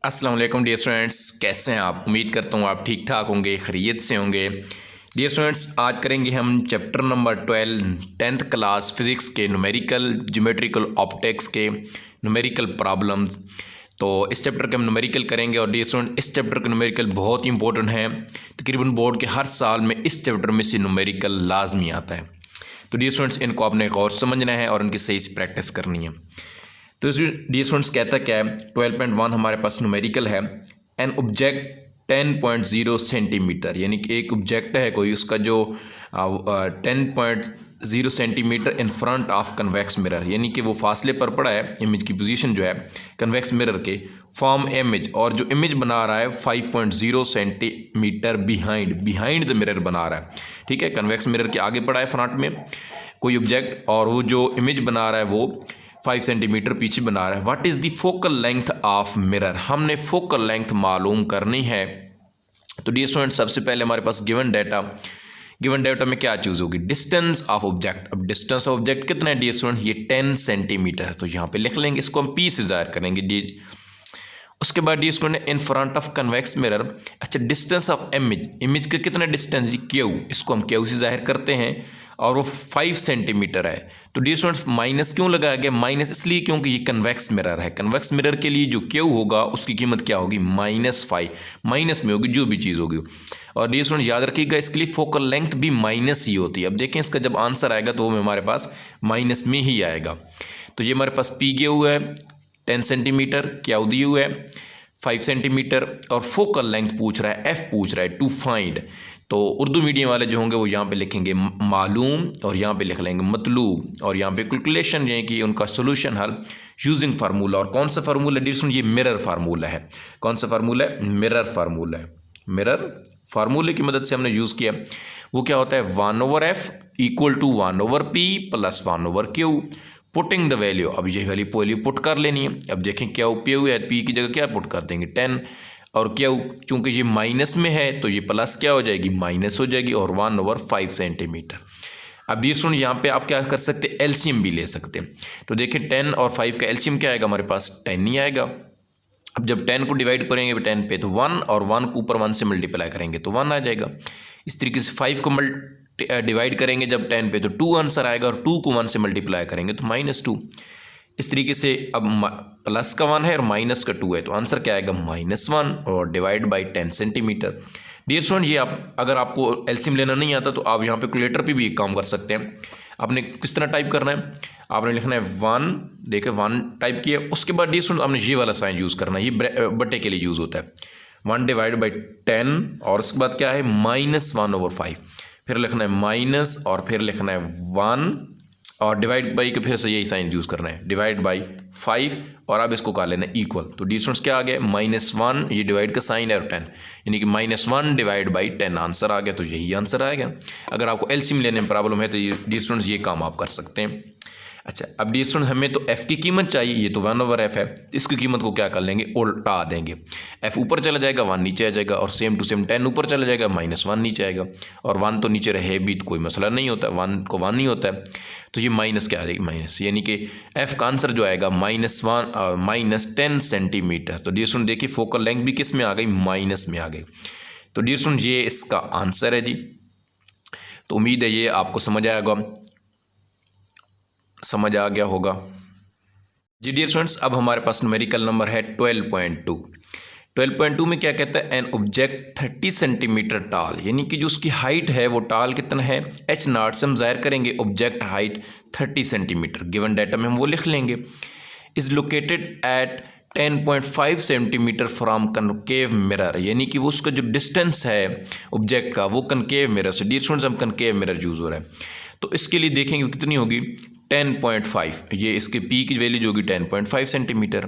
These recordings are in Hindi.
अस्सलाम वालेकुम डियर स्टूडेंट्स, कैसे हैं आप। उम्मीद करता हूँ आप ठीक ठाक होंगे, खैरियत से होंगे। डियर स्टूडेंट्स, आज करेंगे हम chapter number 12 10th class physics के न्यूमेरिकल ज्योमेट्रिकल ऑप्टिक्स के न्यूमेरिकल प्रॉब्लम्स। तो इस चैप्टर के हम न्यूमेरिकल करेंगे और डियर स्टूडेंट इस चैप्टर के न्यूमेरिकल बहुत ही इंपॉर्टेंट है। तकरीबन बोर्ड के हर साल में इस चैप्टर में से न्यूमेरिकल लाजमी आता है। तो डियर स्टूडेंट्स, इनको आपने गौर समझना है और इनकी सही से प्रैक्टिस करनी है। तो डियर स्टूडेंट्स कहता क्या है, 12.1 हमारे पास न्यूमेरिकल है। एन ऑब्जेक्ट 10.0 सेंटीमीटर, यानी कि एक ऑब्जेक्ट है कोई, उसका जो 10.0 centimetre in front of convex mirror, यानी कि वो फासले पर पड़ा है, इमेज की पोजीशन जो है कन्वेक्स मिरर के फॉर्म इमेज, और जो इमेज बना रहा है 5.0 सेंटीमीटर बिहाइंड द मिरर बना रहा है। ठीक है, कन्वेक्स मिरर के आगे पड़ा है फ्रंट में कोई ऑब्जेक्ट, और वो जो इमेज बना रहा है वो 5 सेंटीमीटर पीछे बना रहा है। What is the focal length of mirror, हमने फोकल लेंथ मालूम करनी है। तो डियर स्टूडेंट, सबसे पहले हमारे पास गिवन डाटा में क्या चूज़ होगी, डिस्टेंस ऑफ ऑब्जेक्ट। अब डिस्टेंस ऑफ ऑब्जेक्ट कितना है डियर स्टूडेंट, ये 10 सेंटीमीटर। तो यहाँ पे लिख लेंगे, इसको हम पी से ज़ाहिर करेंगे। उसके बाद dear student in front of convex mirror, अच्छा डिस्टेंस ऑफ इमेज का कितना डिस्टेंस जी, क्यू, इसको हम क्यू से ज़ाहिर करते हैं और वो 5 सेंटीमीटर है। तो डियर स्टूडेंट्स माइनस क्यों लगाया गया, माइनस इसलिए क्योंकि ये कन्वेक्स मिरर है। कन्वेक्स मिरर के लिए जो क्यू होगा उसकी कीमत क्या होगी, -5, माइनस में होगी जो भी चीज़ होगी। और डियर स्टूडेंट याद रखिएगा, इसके लिए फोकल लेंथ भी माइनस ही होती है। अब देखें इसका जब आंसर आएगा तो वो हमारे पास माइनस में ही आएगा। तो ये हमारे पास पी दिया हुआ है 10 सेंटीमीटर, क्यू दिए हुआ है 5 सेंटीमीटर, और फोकल लेंथ पूछ रहा है, एफ पूछ रहा है टू फाइंड। तो उर्दू मीडियम वाले जो होंगे वो यहाँ पे लिखेंगे मालूम, और यहाँ पे लिख लेंगे मतलूब, और यहाँ पे कैलकुलेशन यानी कि उनका सोल्यूशन हल यूजिंग फार्मूला। और कौन सा फार्मूला डियर, ये मिरर फार्मूला है। कौन सा फार्मूला है, मिरर फार्मूला है। मिरर फार्मूले की मदद से हमने यूज़ किया। वो क्या होता है, 1/f = 1/p + 1/q। Putting the value, अब ये वैल्यू पुट कर लेनी है। अब देखें क्या पी हुआ है, पी की जगह क्या पुट कर देंगे 10, और क्या चूँकि ये माइनस में है तो ये प्लस क्या हो जाएगी, माइनस हो जाएगी, और 1/5 सेंटीमीटर। अब ये सुन, यहाँ पे आप क्या कर सकते हैं, एलसीएम भी ले सकते हैं। तो देखिए 10 और 5 का एलसीएम क्या आएगा हमारे पास, 10 ही आएगा। अब जब 10 को डिवाइड करेंगे 10 पे तो 1, और 1 को ऊपर 1 से मल्टीप्लाई करेंगे तो 1 आ जाएगा। इस तरीके से 5 को डिवाइड करेंगे जब 10 पे तो 2 आंसर आएगा, और 2 को 1 से मल्टीप्लाई करेंगे तो -2। इस तरीके से अब प्लस का 1 है और माइनस का 2 है, तो आंसर क्या आएगा, -1, और divide by 10 centimetre. Dear student, ये आप अगर आपको एलसीएम लेना नहीं आता तो आप यहाँ पे कैलकुलेटर पे भी एक काम कर सकते हैं। आपने किस तरह टाइप करना है, आपने लिखना है 1, देखिए 1 टाइप किया। उसके बाद डियर स्टूडेंट आपने ये वाला साइन यूज़ करना है, ये बटे के लिए यूज़ होता है, 1 डिवाइड बाई 10, और उसके बाद क्या है -1/5। फिर लिखना है माइनस, और फिर लिखना है 1, और डिवाइड बाई के फिर से यही साइन यूज़ करना है, डिवाइड बाई 5, और अब इसको कर लेना इक्वल। तो डिस्टेंस क्या आ गया, -1, ये डिवाइड का साइन है, और 10, यानी कि -1 डिवाइड बाई 10 आंसर आ गया। तो यही आंसर आएगा। अगर आपको एलसीएम लेने में प्रॉब्लम है तो ये डिस्टेंस ये काम आप कर सकते हैं। अच्छा, अब डिस्टेंस हमें तो एफ़ की कीमत चाहिए, ये तो 1/f है, तो इसकी कीमत को क्या कर लेंगे, उल्टा देंगे। एफ़ ऊपर चला जाएगा, 1 नीचे आ जाएगा, और सेम टू सेम 10 ऊपर चला जाएगा, -1 नीचे आएगा, और 1 तो नीचे रहे भी तो कोई मसला नहीं होता, 1 को 1 नहीं होता है, तो ये माइनस क्या आ जाएगी, माइनस, यानी कि एफ़ का आंसर जो आएगा -10 सेंटीमीटर। तो डियर स्टूडेंट देखिए फोकल लेंथ भी किस में आ गई, माइनस में आ गई। तो डियर स्टूडेंट ये इसका आंसर है जी। तो उम्मीद है ये आपको समझ आ गया होगा जी। डियर स्टूडेंट्स, अब हमारे पास न्यूमेरिकल नंबर है 12.2। 12.2 में क्या कहता है, एन ऑब्जेक्ट 30 सेंटीमीटर टाल, यानी कि जो उसकी हाइट है वो टाल कितना है, h0 से हम ज़ाहिर करेंगे object height 30 centimetre. Given data में हम वो लिख लेंगे। Is located at 10.5 centimetre from concave mirror, यानी कि वो उसका जो डिस्टेंस है ऑब्जेक्ट का वो कनकेव मिरर से, डियर स्टूडेंट्स हम कनकेव मिरर यूज़ हो रहा है, तो इसके लिए देखेंगे कितनी होगी 10.5, ये इसके पी की वैल्यू जो होगी 10.5 centimetre.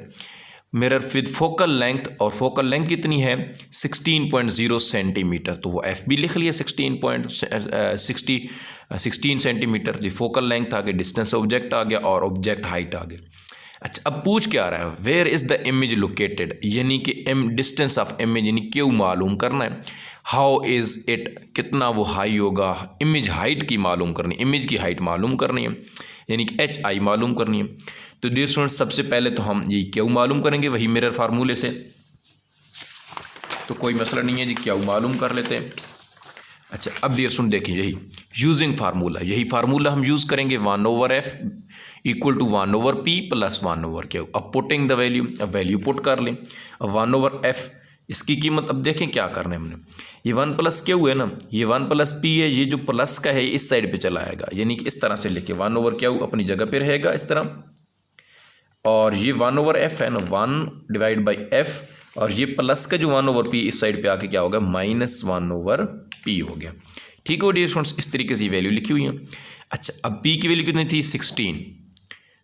Mirror with focal length, और फोकल लेंथ कितनी है 16.0 सेंटीमीटर, तो वो एफ भी लिख लिया 16 सेंटीमीटर। जी फोकल लेंथ आ गई, डिस्टेंस ऑब्जेक्ट आ गया, और ऑब्जेक्ट हाइट आ गई। अच्छा, अब पूछ क्या रहा है, where is the image located, यानी कि डिस्टेंस ऑफ इमेज यानी क्यों मालूम करना है। हाउ इज़ इट, कितना वो हाई होगा, इमेज हाइट की मालूम करनी, इमेज की हाइट मालूम करनी है, यानी कि HI मालूम करनी है। तो डियर स्टूडेंट्स सबसे पहले तो हम ये क्यू मालूम करेंगे वही मिरर फार्मूले से। तो कोई मसला नहीं है जी, क्या मालूम कर लेते हैं। अच्छा, अब डियर स्टूडेंट देखिए, यही यूजिंग फार्मूला, यही फार्मूला हम यूज़ करेंगे 1/f equal to 1/p plus 1/q। अब पुटिंग द वैल्यू, अब वैल्यू पुट कर लें। अब 1/f इसकी कीमत, अब देखें क्या करना है हमने, ये 1 प्लस क्यू है ना, ये 1 प्लस p है, ये जो प्लस का है इस साइड पे चला आएगा, यानी कि इस तरह से लिखे 1/q अपनी जगह पे रहेगा इस तरह, और ये 1/f है ना, 1/f, और ये प्लस का जो 1/p इस साइड पे आके क्या होगा, -1/p हो गया। ठीक है डियर स्टूडेंट्स, इस तरीके से ये वैल्यू लिखी हुई है। अच्छा, अब p की वैल्यू कितनी थी 16,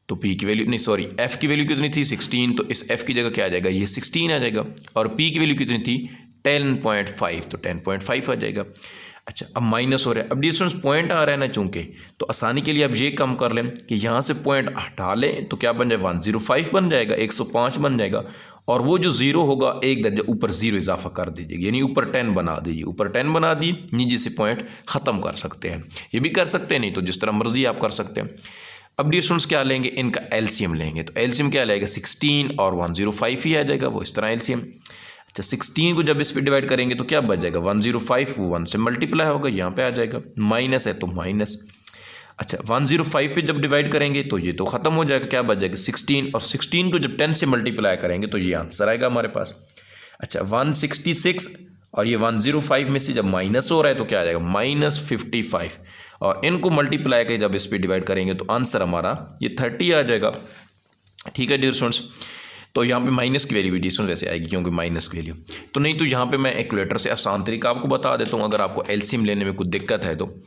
तो p की वैल्यू नहीं सॉरी f की वैल्यू कितनी थी 16, तो इस f की जगह क्या आ जाएगा, ये 16 आ जाएगा, और p की वैल्यू कितनी थी 10.5, तो 10.5 आ जाएगा। अच्छा, अब माइनस हो रहा है, अब डियर स्टूडेंट्स पॉइंट आ रहा है ना चूंकि, तो आसानी के लिए अब ये कम कर लें कि यहाँ से पॉइंट हटा लें तो क्या बन जाए 105 बन जाएगा, 105 बन जाएगा, और वो जो ज़ीरो होगा एक दर्जा ऊपर ज़ीरो इजाफा कर दीजिएगा, यानी ऊपर 10 बना दीजिए, ऊपर 10 बना दिए, नीचे से पॉइंट ख़त्म कर सकते हैं, ये भी कर सकते हैं, नहीं तो जिस तरह मर्जी आप कर सकते हैं। अब डियर स्टूडेंट्स क्या लेंगे, इनका एलसीएम लेंगे, तो एलसीएम क्या लेगा 16 और 105 ही आ जाएगा, वो इस तरह एलसीएम। अच्छा, 16 को जब इस पे डिवाइड करेंगे तो क्या बच जाएगा 105, वो 1 से मल्टीप्लाई होगा, यहाँ पे आ जाएगा, माइनस है तो माइनस। अच्छा, 105 पे जब डिवाइड करेंगे तो ये तो ख़त्म हो जाएगा, क्या बच जाएगा 16, और 16 को जब 10 से मल्टीप्लाई करेंगे तो ये आंसर आएगा हमारे पास। अच्छा, 166 और ये 105 में से जब माइनस हो रहा है तो क्या आ जाएगा -55, और इनको मल्टीप्लाई के जब इस पर डिवाइड करेंगे तो आंसर हमारा ये 30 आ जाएगा। ठीक है डियर स्टूडेंट्स, तो यहाँ पे माइनस की वैल्यू भी डियर स्टूडेंट वैसे आएगी क्योंकि माइनस की वैल्यू, तो नहीं तो यहाँ पे मैं कैलकुलेटर से आसान तरीका आपको बता देता हूँ, अगर आपको एलसीएम लेने में कुछ दिक्कत है तो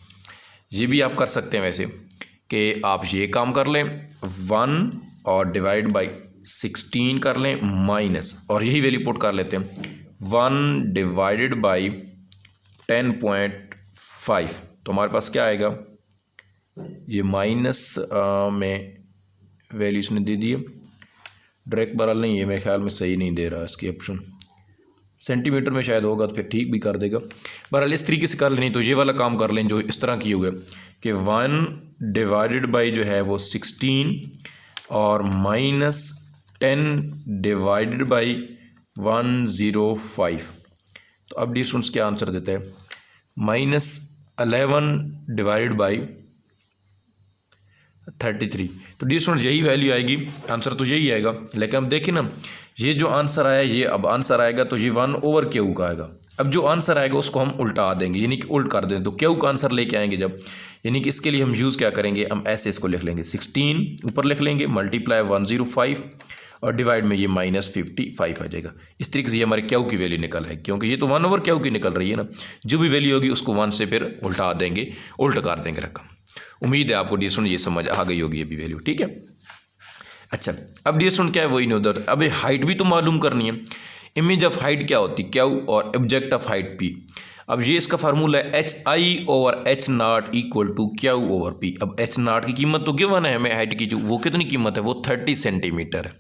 ये भी आप कर सकते हैं वैसे, कि आप ये काम कर लें 1 और डिवाइड बाई 16 कर लें माइनस, और यही वैल्यू पुट कर लेते हैं 1 डिवाइडेड बाई 10.5, तो हमारे पास क्या आएगा, ये माइनस में वैल्यू इसने दे दी है, डायरेक्ट बरल नहीं है मेरे ख्याल में, सही नहीं दे रहा इसकी ऑप्शन, सेंटीमीटर में शायद होगा तो फिर ठीक भी कर देगा। बहरहाल इस तरीके से कर लें, तो ये वाला काम कर लें जो इस तरह किए हुए कि 1 डिवाइडेड बाई जो है वो 16 और -10 डिवाइडेड बाई 105, तो अब डियर स्टूडेंट्स क्या आंसर देते हैं -11 डिवाइडेड बाई 33, तो डियर स्टूडेंट्स यही वैल्यू आएगी, आंसर तो यही आएगा। लेकिन अब देखिए ना, ये जो आंसर आया ये अब आंसर आएगा तो ये 1/q का आएगा। अब जो आंसर आएगा उसको हम उल्टा देंगे, यानी कि उल्ट कर दें, तो क्यू का आंसर लेके आएंगे जब, यानी कि इसके लिए हम यूज़ क्या करेंगे, हम ऐसे इसको लिख लेंगे 16 ऊपर लिख लेंगे, मल्टीप्लाई 105 और डिवाइड में ये -55 आ जाएगा। इस तरीके से ये हमारे क्यू की वैल्यू निकल है, क्योंकि ये तो 1/q की निकल रही है ना, जो भी वैल्यू होगी उसको 1 से फिर उल्टा देंगे, उल्ट कर देंगे रकम। उम्मीद है आपको डियर स्टूडेंट ये समझ आ गई होगी अभी वैल्यू, ठीक है। अच्छा, अब डियर स्टूडेंट क्या है, वही नहीं उधर, अब हाइट भी तो मालूम करनी है। इमेज ऑफ हाइट क्या होती है, क्यू, और ऑब्जेक्ट ऑफ हाइट p। अब ये इसका फार्मूला है HI/H0 इक्वल टू Q/P। अब H0 की कीमत तो गिवन है हमें, हाइट की जो वो कितनी कीमत है, वो 30 सेंटीमीटर है।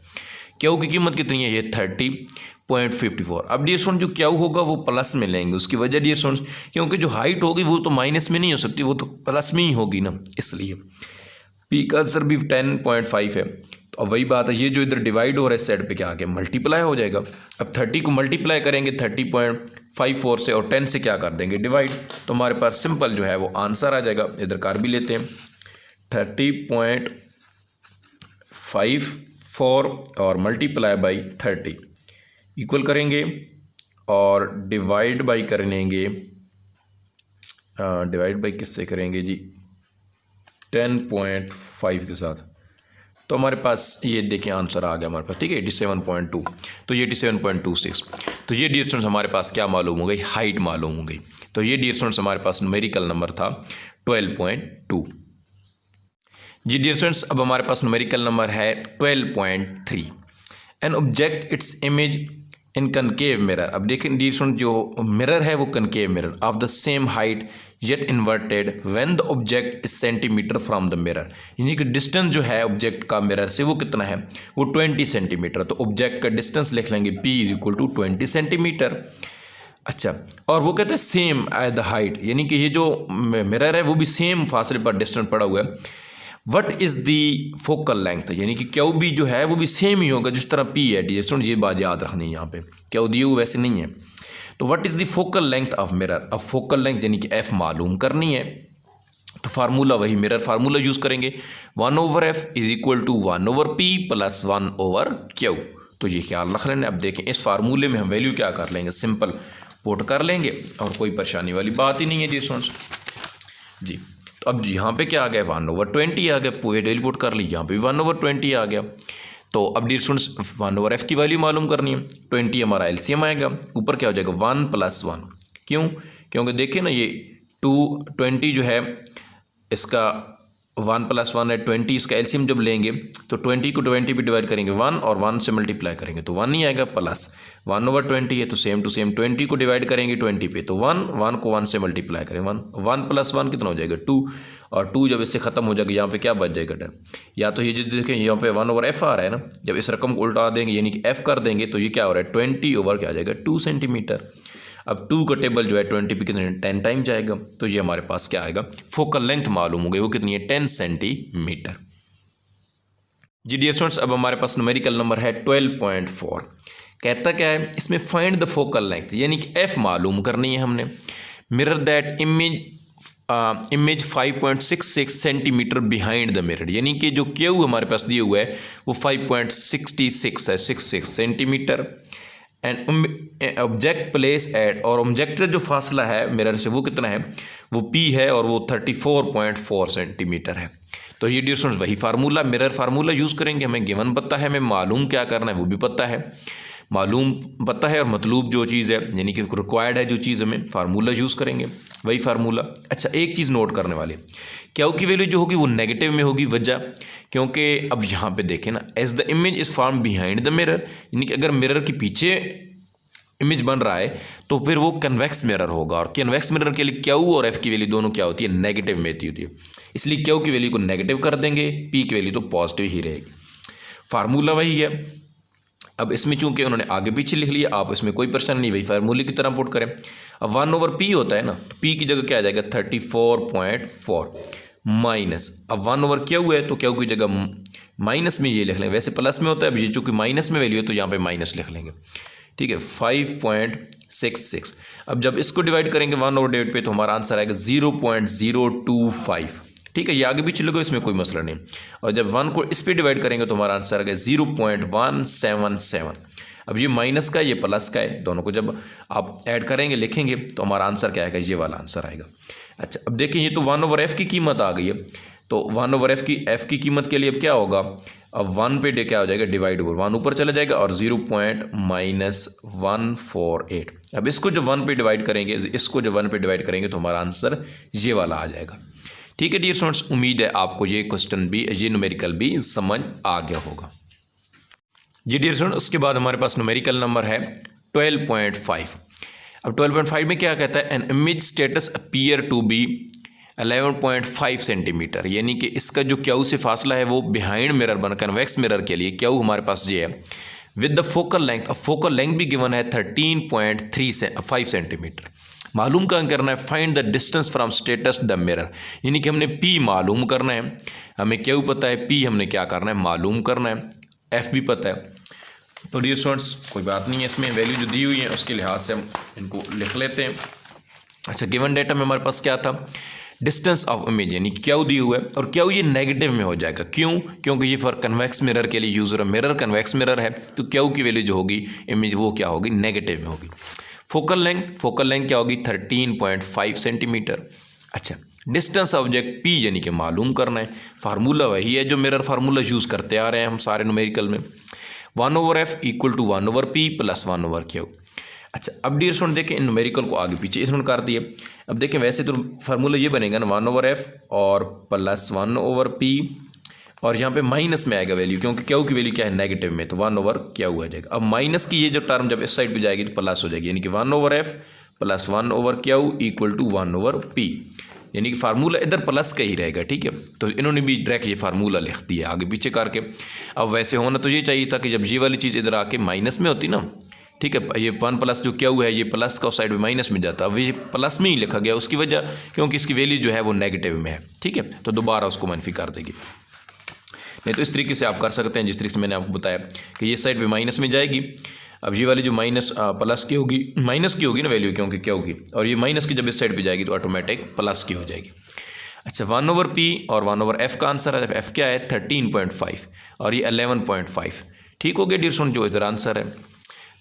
क्यू की कीमत कितनी है, ये 30.54। अब डियर स्टूडेंट जो क्यू होगा वो प्लस में लेंगे, उसकी वजह डियर स्टूडेंट क्योंकि जो हाइट होगी वो तो माइनस में नहीं हो सकती, वो तो प्लस में ही होगी ना, इसलिए पी का आंसर भी 10.5 है। तो अब वही बात है, ये जो इधर डिवाइड हो रहा है इस साइड पे क्या आ गया, मल्टीप्लाई हो जाएगा। अब 30 को मल्टीप्लाई करेंगे 30.54 से, और 10 से क्या कर देंगे डिवाइड, तो हमारे पास सिंपल जो है वो आंसर आ जाएगा। इधर कर भी लेते हैं 30.54 और मल्टीप्लाई बाई 30 इक्वल करेंगे, और डिवाइड बाई करेंगे, डिवाइड बाई किससे करेंगे जी 10.5 के साथ, तो हमारे पास ये देखें आंसर आ गया हमारे पास, ठीक है 87.2। तो ये 87.26, तो ये डियर स्टूडेंट्स हमारे पास क्या मालूम हो गई, हाइट मालूम हो गई। तो ये डियर स्टूडेंट्स हमारे पास न्यूमेरिकल नंबर था 12.2। जी डियर स्टूडेंट्स, अब हमारे पास न्यूमेरिकल नंबर है 12.3। An object its image in concave mirror. अब देखें डियर स्टूडेंट, जो मिरर है वो concave mirror of the same height yet inverted when the object is centimetre from the mirror, यानी कि डिस्टेंस जो है ऑब्जेक्ट का मिरर से वो कितना है, वो 20 सेंटीमीटर। तो ऑब्जेक्ट का डिस्टेंस लिख लेंगे P = 20 सेंटीमीटर। अच्छा, और वो कहते हैं सेम एट द हाइट, यानी कि ये जो मिरर है वो भी सेम फासले पर डिस्टेंस पड़ा हुआ है। What is the focal length, यानी कि क्यू भी जो है वो भी सेम ही होगा जिस तरह पी है डी। ये बात याद रखनी है, यहाँ पे क्यू दी हुई वैसे नहीं है। तो what is the focal length of mirror, अब फोकल लेंथ यानी कि एफ मालूम करनी है, तो फार्मूला वही मिरर फार्मूला यूज़ करेंगे, 1/f is equal to 1/p plus 1/q। तो ये ख्याल रख लेना। अब देखें इस फार्मूले में हम वैल्यू क्या कर लेंगे, सिंपल पुट कर लेंगे और कोई परेशानी वाली बात ही नहीं है जी स्टूडेंट्स जी। तो अब यहाँ पे क्या आ गया, 1/20 आ गया, पूरे वैल्यू पुट कर ली, यहाँ पे भी 1/20 आ गया। तो अब डियर स्टूडेंट्स 1/f की वैल्यू मालूम करनी है, 20 हमारा एलसीएम आएगा, ऊपर क्या हो जाएगा 1 + 1। क्यों, क्योंकि देखिए ना ये 20 जो है इसका 1 + 1 है 20, इसका एलसीएम जब लेंगे तो 20 को 20 पे डिवाइड करेंगे 1 और 1 से मल्टीप्लाई करेंगे तो 1 ही आएगा, प्लस 1/20 है तो सेम टू सेम 20 को डिवाइड करेंगे 20 पे तो 1 को 1 से मल्टीप्लाई करें 1 + 1 कितना हो जाएगा 2, और 2 जब इससे ख़त्म हो जाएगा यहाँ पे क्या बच जाएगा टाइम, या तो ये जो देखें यहाँ पे 1/f आ रहा है ना, जब इस रकम को उल्टा देंगे यानी कि f कर देंगे तो ये क्या हो रहा है 20 क्या आ जाएगा 2 सेंटीमीटर। अब 2 का टेबल जो है 20 पे कितने 10 टाइम जाएगा, तो ये हमारे पास क्या आएगा, फोकल लेंथ मालूम हो गई, वो कितनी है 10 सेंटीमीटर। जी डियर स्टूडेंट्स, अब हमारे पास न्यूमेरिकल नंबर है 12.4। कहता क्या है इसमें, फाइंड द फोकल लेंथ, यानी कि f मालूम करनी है हमने। Mirror that image 5.66 centimetre behind the mirror, यानी कि जो क्यू हमारे पास दिए हुआ है वो 5.66 है 66 centimetre. And object place at, और ऑब्जेक्ट जो फासला है मिरर से वो कितना है, वो p है और वो 34.4 सेंटीमीटर है। तो ये डियर स्टूडेंट्स वही फार्मूला मिरर फार्मूला यूज़ करेंगे, हमें गिवन पता है, हमें मालूम क्या करना है वो भी पता है, मालूम पता है और मतलूब जो चीज़ है यानी कि रिक्वायर्ड है जो चीज़, हमें फार्मूला यूज़ करेंगे वही फार्मूला। अच्छा एक चीज़ नोट करने वाली, क्यू की वैल्यू जो होगी वो नेगेटिव में होगी, वजह क्योंकि अब यहाँ पे देखें ना, as the image is form behind the mirror, यानी कि अगर मिरर के पीछे इमेज बन रहा है तो फिर वो कन्वेक्स मिरर होगा, और कन्वेक्स मिरर के लिए क्यू और एफ की वैल्यू दोनों क्या होती है, नेगेटिव में होती है, इसलिए क्यू की वैल्यू को नेगेटिव कर देंगे, पी की वैल्यू तो पॉजिटिव ही रहेगी। फार्मूला वही है। अब इसमें चूंकि उन्होंने आगे पीछे लिख लिया, आप इसमें कोई परेशानी नहीं, वही फार्मूले की तरह पुट करें। अब 1/p होता है ना, तो p की जगह क्या आ जाएगा 34.4 माइनस, अब 1/q है तो q की जगह माइनस में ये लिख लेंगे, वैसे प्लस में होता है, अब ये चूँकि माइनस में वैल्यू है तो यहाँ पे माइनस लिख लेंगे, ठीक है 5.66। अब जब इसको डिवाइड करेंगे 1/8 पे तो हमारा आंसर आएगा 0.025, ठीक है, ये आगे भी चलेगा, इसमें कोई मसला नहीं। और जब 1 को इस पे डिवाइड करेंगे तो हमारा आंसर आएगा 0.177। अब ये माइनस का ये प्लस का है, दोनों को जब आप ऐड करेंगे लिखेंगे तो हमारा आंसर क्या आएगा, ये वाला आंसर आएगा। अच्छा अब देखिए ये तो 1/f की कीमत आ गई है, तो 1/f की f की कीमत के लिए अब क्या होगा, अब 1 पे क्या हो जाएगा डिवाइड ओवर 1 ऊपर चला जाएगा और 0.148। अब इसको जब 1 पे डिवाइड करेंगे, इसको जब 1 पे डिवाइड करेंगे तो हमारा आंसर ये वाला आ जाएगा। ठीक है डियर स्टूडेंट्स, उम्मीद है आपको ये क्वेश्चन भी, ये न्यूमेरिकल भी समझ आ गया होगा। जी डियर स्टूडेंट, उसके बाद हमारे पास न्यूमेरिकल नंबर है 12.5। अब 12.5 में क्या कहता है, an image status appear to be 11.5 centimetre, यानी कि इसका जो क्यू से फासला है वो बिहाइंड मिरर बन कन्वेक्स मिरर के लिए क्यू हमारे पास ये है, विद द फोकल लेंथ, अब फोकल लेंथ भी गिवन है 13.5 सेंटीमीटर। मालूम क्या करना है, find the distance from status the mirror, यानी कि हमने P मालूम करना है, हमें क्यू पता है, P हमने क्या करना है मालूम करना है, F भी पता है। तो डियर स्टूडेंट्स कोई बात नहीं है, इसमें वैल्यू जो दी हुई है उसके लिहाज से हम इनको लिख लेते हैं। अच्छा गिवन डेटा में हमारे पास क्या था, डिस्टेंस ऑफ इमेज, यानी क्यू दी हुआ है और क्यू ये नेगेटिव में हो जाएगा, क्यों, क्योंकि ये फॉर कन्वेक्स मिरर के लिए यूज़ हो रहा है, मिरर कन्वेक्स मिरर है तो क्यू की वैल्यू जो होगी इमेज वो क्या होगी, नेगेटिव में होगी। फोकल लेंथ क्या होगी 13.5 सेंटीमीटर। अच्छा डिस्टेंस ऑब्जेक्ट P यानी कि मालूम करना है, फार्मूला वही है जो मिरर फार्मूला यूज़ करते आ रहे हैं हम सारे न्यूमेरिकल में, 1/f equal to 1/p plus 1/q। अच्छा अब डियर स्टूडेंट देखें न्यूमेरिकल को आगे पीछे इसमें कर दिए। अब देखें वैसे तो फार्मूला ये बनेगा ना 1/f और प्लस 1/p, और यहाँ पे माइनस में आएगा वैल्यू, क्योंकि क्यू की वैल्यू क्या है नेगेटिव में, तो 1/q आ जाएगा। अब माइनस की ये जो टर्म जब इस साइड पे जाएगी तो प्लस हो जाएगी, यानी कि 1/f plus 1/q equal to 1/p, यानी कि फार्मूला इधर प्लस का ही रहेगा। ठीक है, तो इन्होंने भी डायरेक्ट ये फार्मूला लिख दिया आगे पीछे करके। अब वैसे होना तो ये चाहिए था कि जब ये वाली चीज़ इधर आके माइनस में होती ना, ठीक है। ये 1 प्लस जो क्या हुआ है, ये प्लस का साइड में माइनस में जाता है, अब ये प्लस में ही लिखा गया, उसकी वजह क्योंकि इसकी वैल्यू जो है वो नेगेटिव में है, ठीक है, तो दोबारा उसको मनफी कर देगी। नहीं तो इस तरीके से आप कर सकते हैं जिस तरीके से मैंने आपको बताया कि ये साइड पे माइनस में जाएगी। अब ये वाली जो माइनस प्लस की होगी, माइनस की होगी ना वैल्यू, क्योंकि क्या होगी, और ये माइनस की जब इस साइड पे जाएगी तो ऑटोमेटिक प्लस की हो जाएगी। अच्छा 1/p और 1/f का आंसर है, f क्या है 13.5 और ये 11.5। ठीक हो गया डियर स्टूडेंट, जो इधर आंसर है।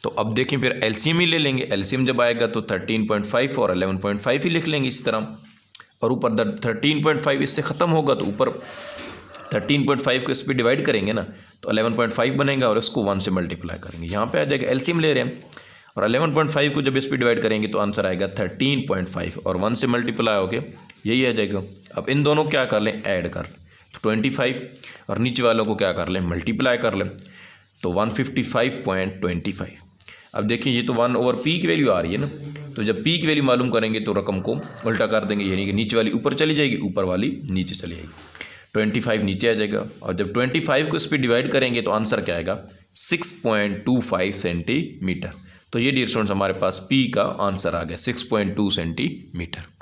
तो अब देखें फिर एलसीएम ही ले लेंगे, एलसीएम जब आएगा तो 13.5 और 11.5 ही लिख लेंगे इस तरह, और ऊपर 13.5 इससे ख़त्म होगा तो ऊपर 13.5 को इस पर डिवाइड करेंगे ना तो 11.5 बनेगा और इसको 1 से मल्टीप्लाई करेंगे, यहाँ पे आ जाएगा, एलसीएम ले रहे हैं, और 11.5 को जब इस पर डिवाइड करेंगे तो आंसर आएगा 13.5 और 1 से मल्टीप्लाई हो के यही आ जाएगा। अब इन दोनों क्या कर लें, ऐड कर, तो 25 और नीचे वालों को क्या कर लें, मल्टीप्लाई कर लें, तो 155.25। अब देखिए ये तो 1/p की वैल्यू आ रही है ना, तो जब p की वैल्यू मालूम करेंगे तो रकम को उल्टा कर देंगे, यानी कि नीचे वाली ऊपर चली जाएगी, ऊपर वाली नीचे चली जाएगी, 25 नीचे आ जाएगा, और जब 25 को इस पर डिवाइड करेंगे तो आंसर क्या आएगा 6.25 सेंटीमीटर। तो ये डियर स्टूडेंट्स हमारे पास p का आंसर आ गया 6.2 सेंटीमीटर।